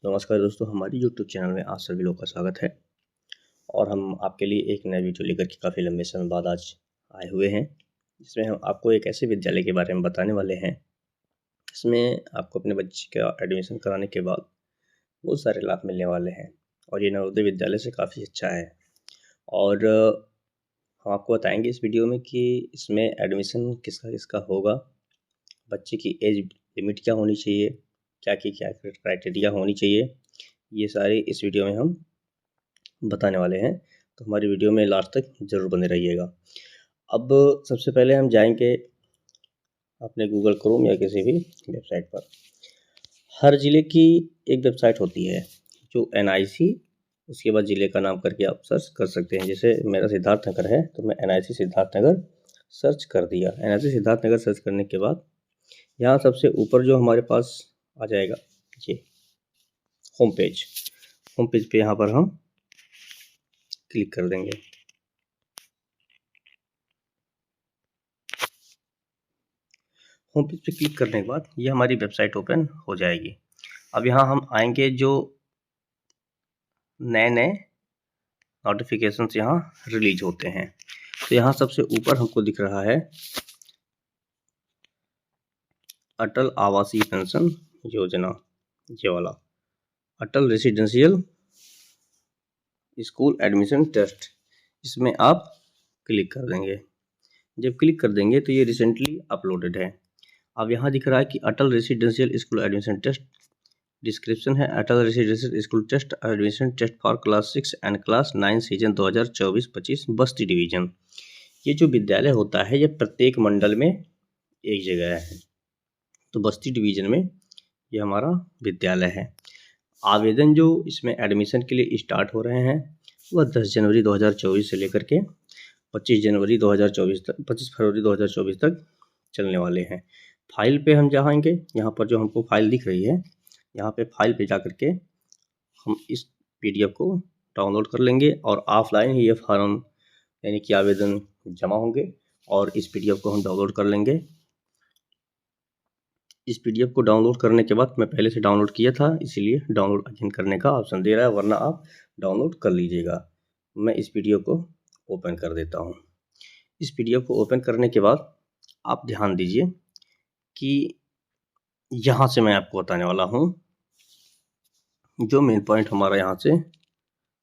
नमस्कार दोस्तों, हमारी यूट्यूब चैनल में आप सभी लोगों का स्वागत है। और हम आपके लिए एक नया वीडियो लेकर के काफ़ी लंबे समय बाद आज आए हुए हैं, जिसमें हम आपको एक ऐसे विद्यालय के बारे में बताने वाले हैं जिसमें आपको अपने बच्चे का एडमिशन कराने के बाद बहुत सारे लाभ मिलने वाले हैं। और ये नवोदय विद्यालय से काफ़ी अच्छा है। और हम आपको बताएंगे इस वीडियो में कि इसमें एडमिशन किसका किसका होगा, बच्चे की एज लिमिट क्या होनी चाहिए, क्या क्राइटेरिया होनी चाहिए, ये सारे इस वीडियो में हम बताने वाले हैं। तो हमारी वीडियो में लास्ट तक ज़रूर बने रहिएगा। अब सबसे पहले हम जाएंगे अपने गूगल क्रोम या किसी भी वेबसाइट पर। हर ज़िले की एक वेबसाइट होती है जो NIC, उसके बाद ज़िले का नाम करके आप सर्च कर सकते हैं। जैसे मेरा सिद्धार्थनगर है तो मैं NIC सिद्धार्थनगर सर्च कर दिया। NIC सिद्धार्थनगर सर्च करने के बाद यहाँ सबसे ऊपर जो हमारे पास आ जाएगा ये होम पेज पे यहाँ पर हम क्लिक कर देंगे। होम पेज पे क्लिक करने के बाद ये हमारी वेबसाइट ओपन हो जाएगी। अब यहाँ हम आएंगे, जो नए नोटिफिकेशंस यहाँ रिलीज होते हैं, तो यहाँ सबसे ऊपर हमको दिख रहा है अटल आवासीय पेंशन योजना, ये वाला अटल रेसिडेंशियल स्कूल एडमिशन टेस्ट। इसमें आप क्लिक कर देंगे। जब क्लिक कर देंगे तो ये रिसेंटली अपलोडेड है। अब यहाँ दिख रहा है कि Atal residential school admission test, description है Atal residential school test admission test for class 6 and class 9 season 2024-25 Basti division. ये जो विद्यालय होता है ये प्रत्येक मंडल में एक जगह है, तो बस्ती डिवीजन में ये हमारा विद्यालय है। आवेदन जो इसमें एडमिशन के लिए स्टार्ट हो रहे हैं वह 10 जनवरी 2024 से लेकर के 25 फरवरी 2024 तक चलने वाले हैं। फाइल पे हम जाएंगे, यहाँ पर जो हमको फाइल दिख रही है, यहाँ पे फाइल पे जा करके हम इस PDF को डाउनलोड कर लेंगे और ऑफलाइन ही ये फॉर्म यानी कि आवेदन जमा होंगे और इस PDF को हम डाउनलोड कर लेंगे। इस PDF को डाउनलोड करने के बाद, मैं पहले से डाउनलोड किया था इसीलिए डाउनलोड अगेन करने का ऑप्शन दे रहा है, वरना आप डाउनलोड कर लीजिएगा। मैं इस PDF को ओपन कर देता हूँ। इस PDF को ओपन करने के बाद आप ध्यान दीजिए कि यहाँ से मैं आपको बताने वाला हूँ जो मेन पॉइंट हमारा यहाँ से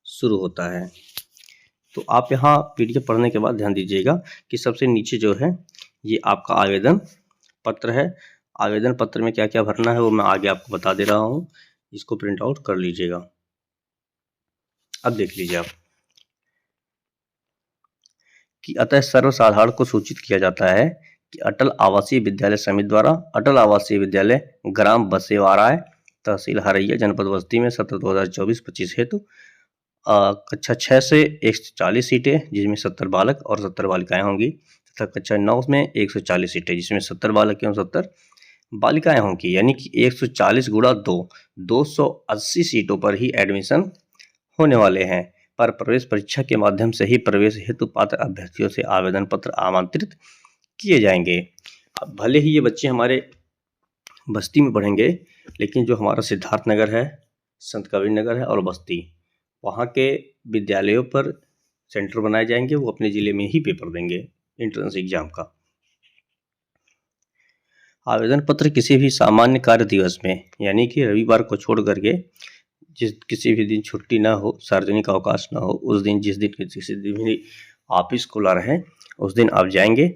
शुरू होता है। तो आप यहाँ PDF पढ़ने के बाद ध्यान दीजिएगा कि सबसे नीचे जो है ये आपका आवेदन पत्र है। आवेदन पत्र में क्या क्या भरना है वो मैं आगे आपको बता दे रहा हूँ, इसको प्रिंट आउट कर लीजिएगा। अब देख लीजिए आप कि अतः सर्वसाधारण को सूचित किया जाता है कि अटल आवासीय विद्यालय समिति द्वारा अटल आवासीय विद्यालय ग्राम बसेवाराय तहसील हरैया जनपद बस्ती में सत्र 2024-25 हेतु कक्षा 6 से 140 सीटें जिसमें 70 बालक और 70 बालिकाएं होंगी, तथा कक्षा 9 में 140 सीटें जिसमें 70 बालक एवं 70 बालिकाएं होंगी, यानी कि 140 गुणा 280 सीटों पर ही एडमिशन होने वाले हैं। पर प्रवेश परीक्षा के माध्यम से ही प्रवेश हेतु पात्र अभ्यर्थियों से आवेदन पत्र आमंत्रित किए जाएंगे। अब भले ही ये बच्चे हमारे बस्ती में पढ़ेंगे, लेकिन जो हमारा सिद्धार्थनगर है, संत कबीर नगर है और बस्ती, वहाँ के विद्यालयों पर सेंटर बनाए जाएंगे। वो अपने ज़िले में ही पेपर देंगे एंट्रेंस एग्जाम का। आवेदन पत्र किसी भी सामान्य कार्य दिवस में, यानी कि रविवार को छोड़ करके किसी भी दिन छुट्टी ना हो, सार्वजनिक अवकाश ना हो, उस दिन जिस दिन किसी दिन भी ऑफिस खुला रहे उस दिन आप जाएंगे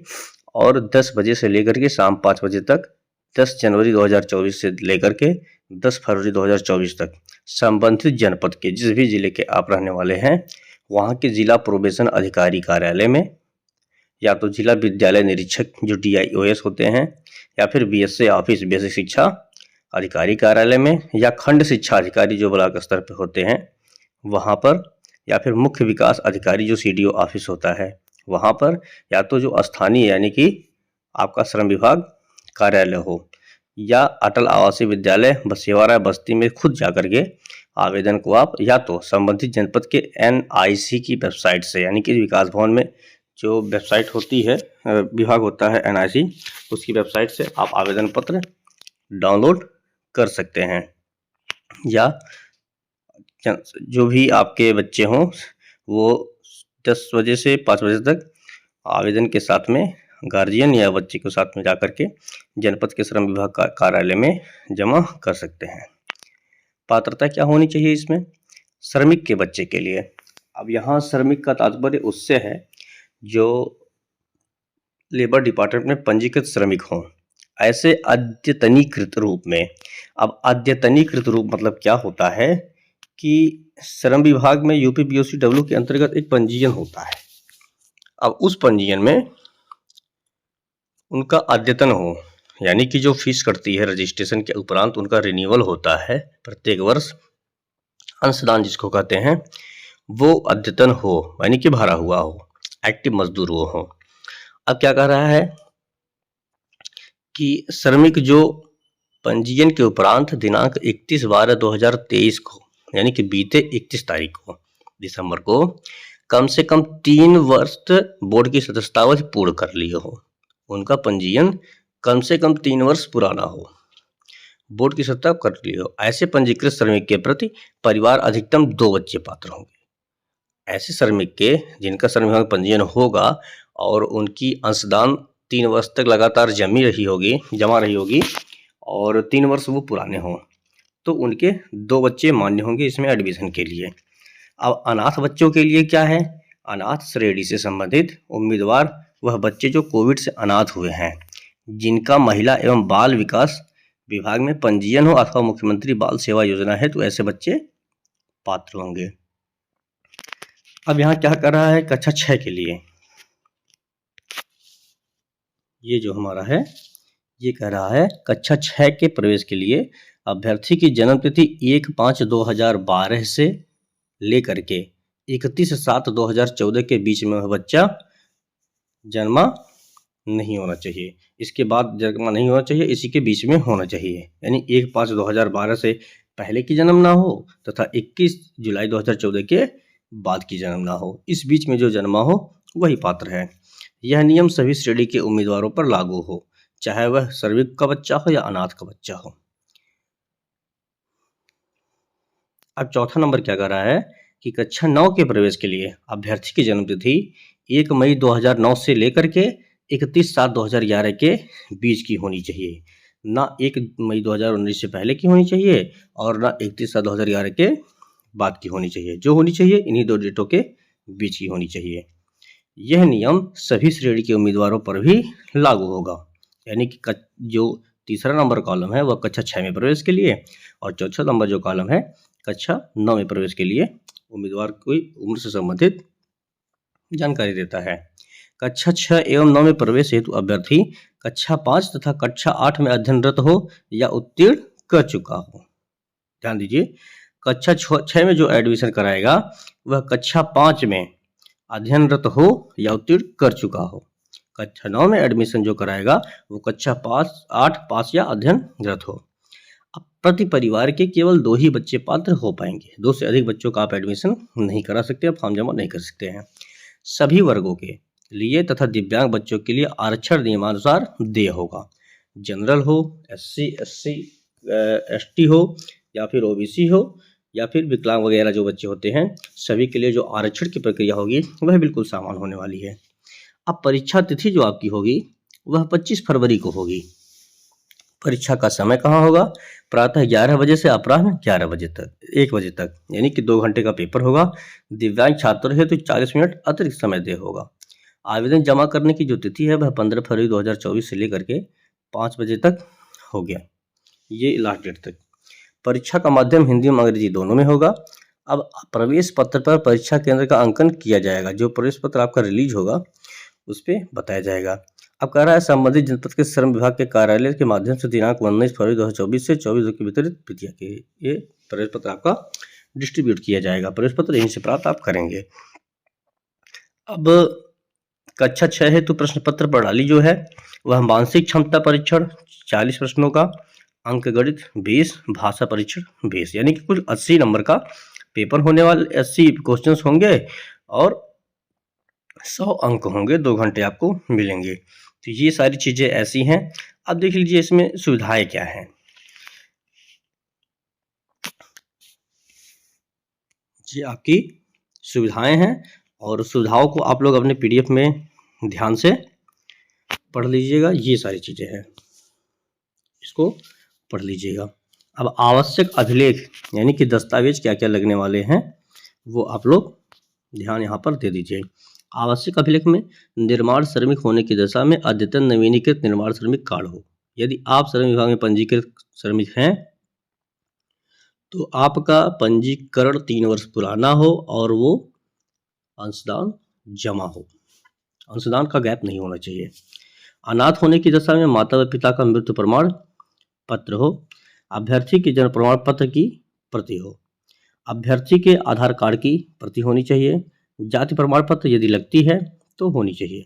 और 10 बजे से लेकर के शाम 5 बजे तक 10 जनवरी 2024 से लेकर के 10 फरवरी 2024 तक संबंधित जनपद के जिस भी जिले के आप रहने वाले हैं वहाँ के जिला प्रोबेशन अधिकारी कार्यालय में, या तो जिला विद्यालय निरीक्षक जो DIOS होते हैं, या फिर BSA ऑफिस बेसिक शिक्षा अधिकारी कार्यालय में, या खंड शिक्षा अधिकारी जो ब्लॉक स्तर पर होते हैं वहाँ पर, या फिर मुख्य विकास अधिकारी जो CDO ऑफिस होता है वहाँ पर, या तो जो स्थानीय यानी कि आपका श्रम विभाग कार्यालय हो, या अटल आवासीय विद्यालय बसेवारा बस्ती में खुद जाकर के आवेदन को आप या तो संबंधित जनपद के NIC की वेबसाइट से, यानी कि विकास भवन में जो वेबसाइट होती है, विभाग होता है NIC, उसकी वेबसाइट से आप आवेदन पत्र डाउनलोड कर सकते हैं। या जो भी आपके बच्चे हों वो 10 बजे से 5 बजे तक आवेदन के साथ में गार्जियन या बच्चे के साथ में जाकर के जनपद के श्रम विभाग कार्यालय में जमा कर सकते हैं। पात्रता क्या होनी चाहिए इसमें? श्रमिक के बच्चे के लिए। अब यहाँ श्रमिक का तात्पर्य उससे है जो लेबर डिपार्टमेंट में पंजीकृत श्रमिक हों, ऐसे अद्यतनीकृत रूप में। अब अद्यतनीकृत रूप मतलब क्या होता है कि श्रम विभाग में यूपी बीओसीडब्ल्यू के अंतर्गत एक पंजीयन होता है। अब उस पंजीयन में उनका अद्यतन हो, यानी कि जो फीस कटती है रजिस्ट्रेशन के उपरांत उनका रिन्यूअल होता है प्रत्येक वर्ष, अंशदान जिसको कहते हैं, वो अद्यतन हो, यानी कि भरा हुआ हो, एक्टिव मजदूर वो हो। अब क्या कह रहा है कि श्रमिक जो पंजीयन के उपरांत दिनांक 31/12/2023 को, यानी कि बीते 31 तारीख को दिसंबर को, कम से कम 3 वर्ष बोर्ड की सदस्यतावधि पूर्ण कर लिए हो, उनका पंजीयन कम से कम 3 वर्ष पुराना हो, बोर्ड की सत्ता कर ली हो, ऐसे पंजीकृत श्रमिक के प्रति परिवार अधिकतम 2 बच्चे पात्र होंगे। ऐसे श्रमिक के जिनका श्रम विभाग पंजीयन होगा और उनकी अंशदान 3 वर्ष तक लगातार जमा रही होगी और 3 वर्ष वो पुराने हों, तो उनके 2 बच्चे मान्य होंगे इसमें एडमिशन के लिए। अब अनाथ बच्चों के लिए क्या है? अनाथ श्रेणी से संबंधित उम्मीदवार वह बच्चे जो कोविड से अनाथ हुए हैं, जिनका महिला एवं बाल विकास विभाग में पंजीयन हो अथवा मुख्यमंत्री बाल सेवा योजना है, तो ऐसे बच्चे पात्र होंगे। अब यहाँ क्या कर रहा है कक्षा 6 के लिए, ये जो हमारा है ये कह रहा है कक्षा 6 के प्रवेश के लिए अभ्यर्थी की जन्म तिथि 1/5/2012 से लेकर के 31/7/2014 के बीच में वह बच्चा जन्मा नहीं होना चाहिए। इसके बाद जन्मा नहीं होना चाहिए, इसी के बीच में होना चाहिए, यानी 1/5/2012 से पहले की जन्म ना हो तथा 21 जुलाई 2014 के बाद की जन्म ना हो। इस बीच में जो जन्मा हो वही पात्र है। यह नियम सभी श्रेणी के उम्मीदवारों पर लागू हो, चाहे वह श्रमिक का बच्चा हो या अनाथ का बच्चा हो। अब चौथा नंबर क्या कर रहा है कि कक्षा 9 के प्रवेश के लिए अभ्यर्थी की जन्म तिथि 1 मई 2009 से लेकर के 31/7/2011 के बीच की होनी चाहिए, ना 1 मई 2019 से पहले की होनी चाहिए और ना 31/7/2011 के बाद की होनी चाहिए। जो होनी चाहिए इन्हीं 2 डेटों के बीच की होनी चाहिए। यह नियम सभी श्रेणी के उम्मीदवारों पर भी लागू होगा, यानी कि जो तीसरा नंबर कॉलम है वह कक्षा 6 में प्रवेश के लिए और चौथा नंबर जो कॉलम है कक्षा 9 में प्रवेश के लिए उम्मीदवार की उम्र से संबंधित जानकारी देता है। कक्षा 6 एवं 9 में प्रवेश हेतु अभ्यर्थी कक्षा 5 तथा कक्षा 8 में अध्ययनरत हो या उत्तीर्ण कर चुका हो। ध्यान दीजिए, कक्षा 6 में जो एडमिशन कराएगा वह कक्षा 5 में अध्ययनरत हो या उत्तीर्ण कर चुका हो। कक्षा 9 में एडमिशन जो कराएगा वो कक्षा 8 पास या अध्ययनरत हो। अब प्रति परिवार के केवल 2 ही बच्चे पात्र हो पाएंगे, 2 से अधिक बच्चों का आप एडमिशन नहीं करा सकते, फॉर्म जमा नहीं कर सकते हैं। सभी वर्गों के लिए तथा दिव्यांग बच्चों के लिए आरक्षण नियमानुसार देय होगा। जनरल हो, SC SC ST हो या फिर OBC हो या फिर विकलांग वगैरह जो बच्चे होते हैं, सभी के लिए जो आरक्षण की प्रक्रिया होगी वह बिल्कुल समान होने वाली है। अब परीक्षा तिथि जो आपकी होगी वह 25 फरवरी को होगी। परीक्षा का समय कहाँ होगा? प्रातः 11 बजे से अपराह्न 11 बजे तक, 1 बजे तक, यानी कि 2 घंटे का पेपर होगा। दिव्यांग छात्र है तो 40 मिनट अतिरिक्त समय देय होगा। आवेदन जमा करने की जो तिथि है वह 15 फरवरी 2024 से लेकर के 5 बजे तक हो गया, ये लास्ट डेट तक। परीक्षा का माध्यम हिंदी और अंग्रेजी दोनों में होगा। अब प्रवेश पत्र पर परीक्षा केंद्र का अंकन किया जाएगा, जो प्रवेश पत्र आपका रिलीज होगा उस पर बताया जाएगा। अब कह रहा है संबंधित जनपद के श्रम विभाग के कार्यालय के माध्यम से दिनांक 19 फरवरी 2024 से 24 के वितरित प्रक्रिया के ये प्रवेश पत्र आपका डिस्ट्रीब्यूट किया जाएगा। प्रवेश पत्र यहीं से प्राप्त आप करेंगे। अब कक्षा 6 है तो प्रश्न पत्र प्रणाली जो है वह मानसिक क्षमता परीक्षण 40 प्रश्नों का, अंक गणित 20, भाषा परीक्षण 20, यानी कि कुल 80 नंबर का पेपर होने वाले, 80 क्वेश्चंस होंगे और 100 अंक होंगे। 2 घंटे आपको मिलेंगे। तो ये सारी चीजें ऐसी हैं। अब देख लीजिए इसमें सुविधाएं क्या हैं। ये आपकी सुविधाएं हैं और सुविधाओं को आप लोग अपने PDF में ध्यान से पढ़ लीजिएगा। ये सारी चीज़ें हैं, इसको पढ़ लीजिएगा। अब आवश्यक अभिलेख यानी कि दस्तावेज क्या क्या लगने वाले हैं वो आप लोग ध्यान यहाँ पर दे दीजिए। आवश्यक अभिलेख में निर्माण श्रमिक होने की दशा में अद्यतन नवीनीकृत निर्माण श्रमिक कार्ड हो। यदि आप श्रम विभाग में पंजीकृत श्रमिक हैं तो आपका पंजीकरण 3 वर्ष पुराना हो और वो अंशदान जमा हो। अंशदान का गैप नहीं होना चाहिए। अनाथ होने की दशा में माता व पिता का मृत्यु प्रमाण पत्र हो। अभ्यर्थी के जन्म प्रमाण पत्र की प्रति हो। अभ्यर्थी के आधार कार्ड की प्रति होनी चाहिए। जाति प्रमाण पत्र यदि लगती है तो होनी चाहिए।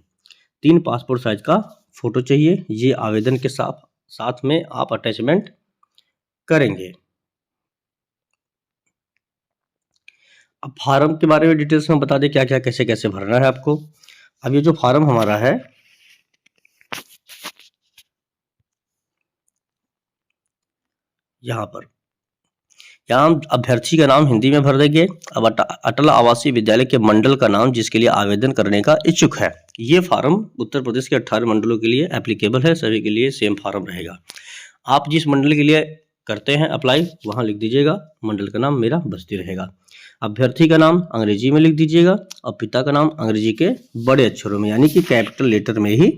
3 पासपोर्ट साइज का फोटो चाहिए। ये आवेदन के साथ में आप अटैचमेंट करेंगे। अब फार्म के बारे में डिटेल्स में बता दें क्या क्या कैसे कैसे भरना है आपको। अब ये जो फार्म हमारा है यहाँ हम अभ्यर्थी का नाम हिंदी में भर देंगे। अब अटल आवासीय विद्यालय के मंडल का नाम जिसके लिए आवेदन करने का इच्छुक है। ये फार्म उत्तर प्रदेश के 18 मंडलों के लिए एप्लीकेबल है, सभी के लिए सेम फार्म रहेगा। आप जिस मंडल के लिए करते हैं अप्लाई वहाँ लिख दीजिएगा, मंडल का नाम मेरा बस्ती रहेगा। अभ्यर्थी का नाम अंग्रेजी में लिख दीजिएगा और पिता का नाम अंग्रेजी के बड़े अक्षरों में यानी कि कैपिटल लेटर में ही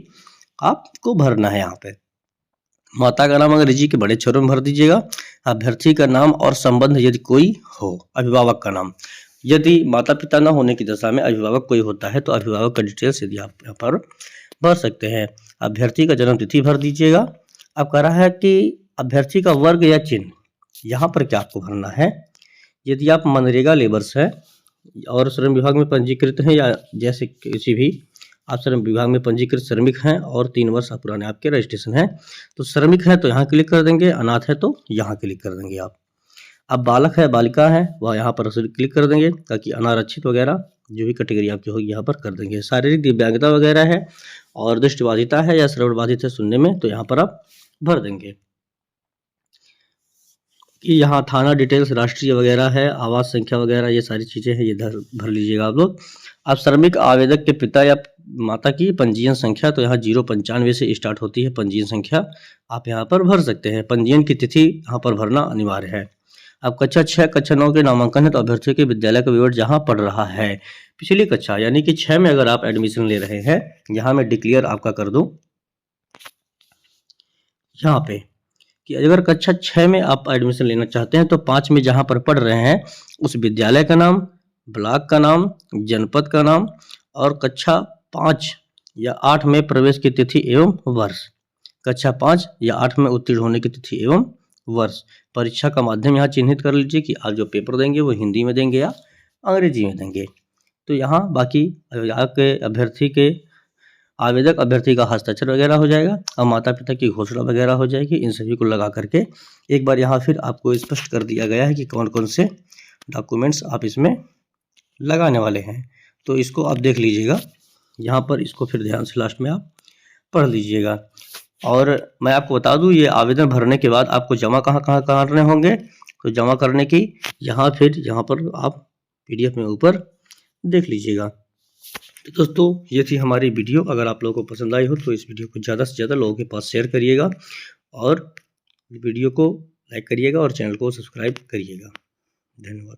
आपको भरना है। यहाँ पे माता का नाम अंग्रेजी के बड़े अक्षरों में भर दीजिएगा। अभ्यर्थी का नाम और संबंध यदि कोई हो। अभिभावक का नाम, यदि माता पिता न होने की दशा में अभिभावक कोई होता है तो अभिभावक का डिटेल्स यदि आप यहाँ पर भर सकते हैं। अभ्यर्थी का जन्म तिथि भर दीजिएगा। अब कह रहा है कि अभ्यर्थी का वर्ग या चिन्ह, यहाँ पर क्या आपको भरना है। यदि आप मनरेगा लेबर्स हैं और श्रम विभाग में पंजीकृत हैं या जैसे किसी भी आप श्रम विभाग में पंजीकृत श्रमिक हैं और 3 वर्ष पुराने आपके रजिस्ट्रेशन हैं तो श्रमिक है तो यहाँ क्लिक कर देंगे, अनाथ है तो यहाँ क्लिक कर देंगे आप। अब बालक है बालिका है वह यहाँ पर क्लिक कर देंगे ताकि अनारक्षित वगैरह जो भी कैटेगरी आपकी होगी यहाँ पर कर देंगे। शारीरिक दिव्यांगता वगैरह है और दृष्टिबाधिता है या श्रवण बाधित है सुनने में तो यहाँ पर आप भर देंगे। कि यहाँ थाना डिटेल्स राष्ट्रीय वगैरह है, आवास संख्या वगैरह ये सारी चीज़ें हैं, ये भर लीजिएगा आप लोग। अब श्रमिक आवेदक के पिता या माता की पंजीयन संख्या तो यहाँ 095 से स्टार्ट होती है पंजीयन संख्या, आप यहाँ पर भर सकते हैं। पंजीयन की तिथि यहाँ पर भरना अनिवार्य है। अब कक्षा 6 कक्षा 9 के नामांकन है तो अभ्यर्थियों के विद्यालय का विवरण जहाँ पढ़ रहा है पिछली कक्षा यानी कि 6 में अगर आप एडमिशन ले रहे हैं, यहाँ मैं डिक्लेयर आपका कर दूँ यहाँ पे कि अगर कक्षा 6 में आप एडमिशन लेना चाहते हैं तो 5 में जहाँ पर पढ़ रहे हैं उस विद्यालय का नाम, ब्लॉक का नाम, जनपद का नाम और कक्षा 5 या 8 में प्रवेश की तिथि एवं वर्ष, कक्षा 5 या 8 में उत्तीर्ण होने की तिथि एवं वर्ष। परीक्षा का माध्यम यहाँ चिन्हित कर लीजिए कि आप जो पेपर देंगे वो हिंदी में देंगे या अंग्रेजी में देंगे। तो यहाँ बाकी आपके अभ्यर्थी के आवेदक अभ्यर्थी का हस्ताक्षर वगैरह हो जाएगा और माता पिता की घोषणा वगैरह हो जाएगी। इन सभी को लगा करके एक बार यहाँ फिर आपको स्पष्ट कर दिया गया है कि कौन कौन से डॉक्यूमेंट्स आप इसमें लगाने वाले हैं। तो इसको आप देख लीजिएगा यहाँ पर, इसको फिर ध्यान से लास्ट में आप पढ़ लीजिएगा। और मैं आपको बता दूँ ये आवेदन भरने के बाद आपको जमा कहाँ करने होंगे। तो जमा करने की यहाँ पर आप PDF में ऊपर देख लीजिएगा। तो दोस्तों ये थी हमारी वीडियो। अगर आप लोगों को पसंद आई हो तो इस वीडियो को ज़्यादा से ज़्यादा लोगों के पास शेयर करिएगा और वीडियो को लाइक करिएगा और चैनल को सब्सक्राइब करिएगा। धन्यवाद।